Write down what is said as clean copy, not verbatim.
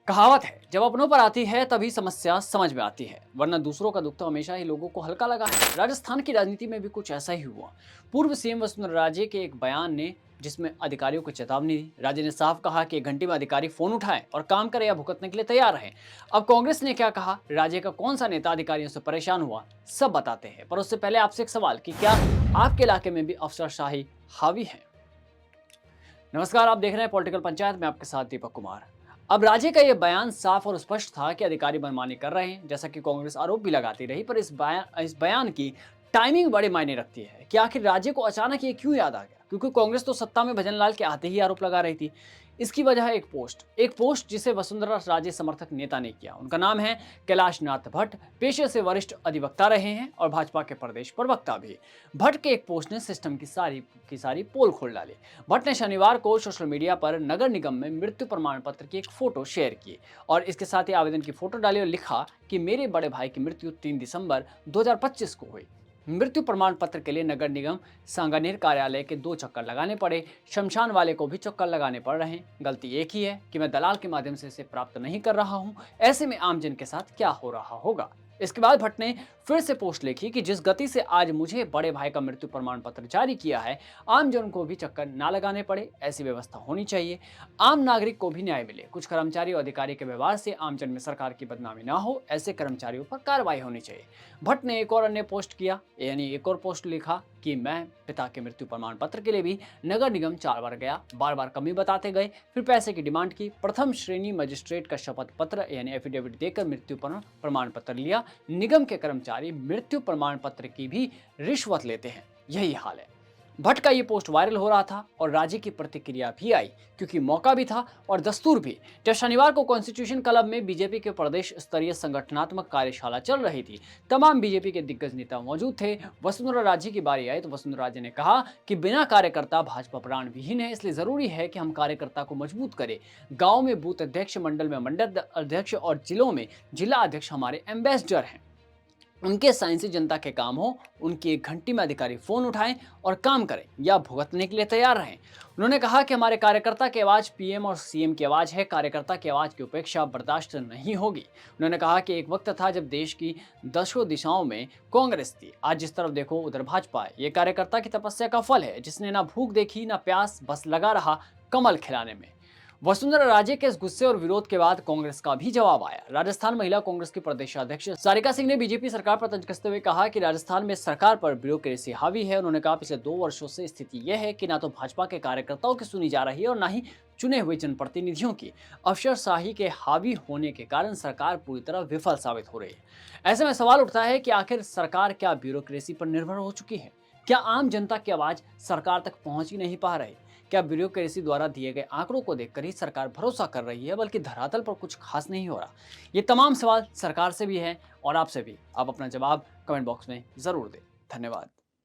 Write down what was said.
कहावत है, जब अपनों पर आती है तभी समस्या समझ में आती है, वरना दूसरों का दुख तो हमेशा ही लोगों को हल्का लगा है। राजस्थान की राजनीति में भी कुछ ऐसा ही हुआ। पूर्व सीएम वसुंधरा राजे के एक बयान ने जिसमें अधिकारियों को चेतावनी दी। राजे ने साफ कहा कि 1 घंटे में अधिकारी फोन उठाएं और काम करें या भुगतने के लिए तैयार रहें। अब कांग्रेस ने क्या कहा, राजे का कौन सा नेता अधिकारियों से परेशान हुआ, सब बताते हैं। पर उससे पहले आपसे एक सवाल कि क्या आपके इलाके में भी अफसरशाही हावी है? नमस्कार, आप देख रहे हैं पॉलिटिकल पंचायत में, आपके साथ दीपक कुमार। अब राज्य का यह बयान साफ और स्पष्ट था कि अधिकारी मनमानी कर रहे हैं, जैसा कि कांग्रेस आरोप भी लगाती रही। पर इस बयान की टाइमिंग बड़े मायने रखती है कि आखिर राज्य को अचानक ये क्यों याद आ गया, क्योंकि कांग्रेस तो सत्ता में भजन लाल के आते ही आरोप लगा रही थी। इसकी वजह है एक पोस्ट जिसे वसुंधरा राजे समर्थक नेता ने किया। उनका नाम है कैलाश नाथ भट्ट। पेशे से वरिष्ठ अधिवक्ता रहे हैं और भाजपा के प्रदेश प्रवक्ता भी। भट्ट के एक पोस्ट ने सिस्टम की सारी पोल खोल डाली। भट्ट ने शनिवार को सोशल मीडिया पर नगर निगम में मृत्यु प्रमाण पत्र की एक फोटो शेयर की और इसके साथ ही आवेदन की फोटो डाली और लिखा कि मेरे बड़े भाई की मृत्यु 3 दिसंबर 2025 को हुई। मृत्यु प्रमाण पत्र के लिए नगर निगम सांगानेर कार्यालय के 2 चक्कर लगाने पड़े। शमशान वाले को भी चक्कर लगाने पड़ रहे हैं। गलती एक ही है कि मैं दलाल के माध्यम से इसे प्राप्त नहीं कर रहा हूं। ऐसे में आमजन के साथ क्या हो रहा होगा। इसके बाद भट्ट ने फिर से पोस्ट लिखी कि जिस गति से आज मुझे बड़े भाई का मृत्यु प्रमाण पत्र जारी किया है, आमजन को भी चक्कर ना लगाने पड़े, ऐसी व्यवस्था होनी चाहिए। आम नागरिक को भी न्याय मिले। कुछ कर्मचारी और अधिकारी के व्यवहार से आमजन में सरकार की बदनामी ना हो, ऐसे कर्मचारियों पर कार्रवाई होनी चाहिए। भट्ट ने एक और अन्य पोस्ट किया, यानी एक और पोस्ट लिखा कि मैं पिता के मृत्यु प्रमाण पत्र के लिए भी नगर निगम 4 बार गया, बार बार कमी बताते गए, फिर पैसे की डिमांड की, प्रथम श्रेणी मजिस्ट्रेट का शपथ पत्र यानी एफिडेविट देकर मृत्यु प्रमाण पत्र लिया। निगम के कर्मचारी मृत्यु प्रमाण पत्र की भी रिश्वत लेते हैं, यही हाल है। भट्ट का ये पोस्ट वायरल हो रहा था और राज्य की प्रतिक्रिया भी आई, क्योंकि मौका भी था और दस्तूर भी। जब शनिवार को कॉन्स्टिट्यूशन क्लब में बीजेपी के प्रदेश स्तरीय संगठनात्मक कार्यशाला चल रही थी, तमाम बीजेपी के दिग्गज नेता मौजूद थे। वसुंधरा राजे की बारी आई तो वसुंधरा राजे ने कहा कि बिना कार्यकर्ता भाजपा प्राण विहीन है, इसलिए जरूरी है कि हम कार्यकर्ता को मजबूत करें। गाँव में बूथ अध्यक्ष, मंडल में मंडल अध्यक्ष और जिलों में जिला अध्यक्ष हमारे एम्बेसडर हैं। उनके साइन से जनता के काम हो, उनकी 1 घंटे में अधिकारी फोन उठाएं और काम करें या भुगतने के लिए तैयार रहें। उन्होंने कहा कि हमारे कार्यकर्ता की आवाज पीएम और सीएम की आवाज है, कार्यकर्ता की आवाज की उपेक्षा बर्दाश्त नहीं होगी। उन्होंने कहा कि एक वक्त था जब देश की दसों दिशाओं में कांग्रेस थी, आज जिस तरफ देखो उधर भाजपा है। ये कार्यकर्ता की तपस्या का फल है, जिसने ना भूख देखी ना प्यास, बस लगा रहा कमल खिलाने में। वसुंधरा राजे के इस गुस्से और विरोध के बाद कांग्रेस का भी जवाब आया। राजस्थान महिला कांग्रेस की प्रदेशाध्यक्ष सारिका सिंह ने बीजेपी सरकार पर तंज कसते हुए कहा कि राजस्थान में सरकार पर ब्यूरोक्रेसी हावी है। उन्होंने कहा पिछले 2 वर्षों से स्थिति यह है कि ना तो भाजपा के कार्यकर्ताओं की सुनी जा रही है और ना ही चुने हुए जनप्रतिनिधियों की। अफसरशाही के हावी होने के कारण सरकार पूरी तरह विफल साबित हो रही है। ऐसे में सवाल उठता है कि आखिर सरकार क्या ब्यूरोक्रेसी पर निर्भर हो चुकी है? क्या आम जनता की आवाज सरकार तक पहुंच ही नहीं पा रही? क्या ब्यूरोक्रेसी द्वारा दिए गए आंकड़ों को देखकर ही सरकार भरोसा कर रही है, बल्कि धरातल पर कुछ खास नहीं हो रहा? ये तमाम सवाल सरकार से भी हैं और आपसे भी। आप अपना जवाब कमेंट बॉक्स में जरूर दें। धन्यवाद।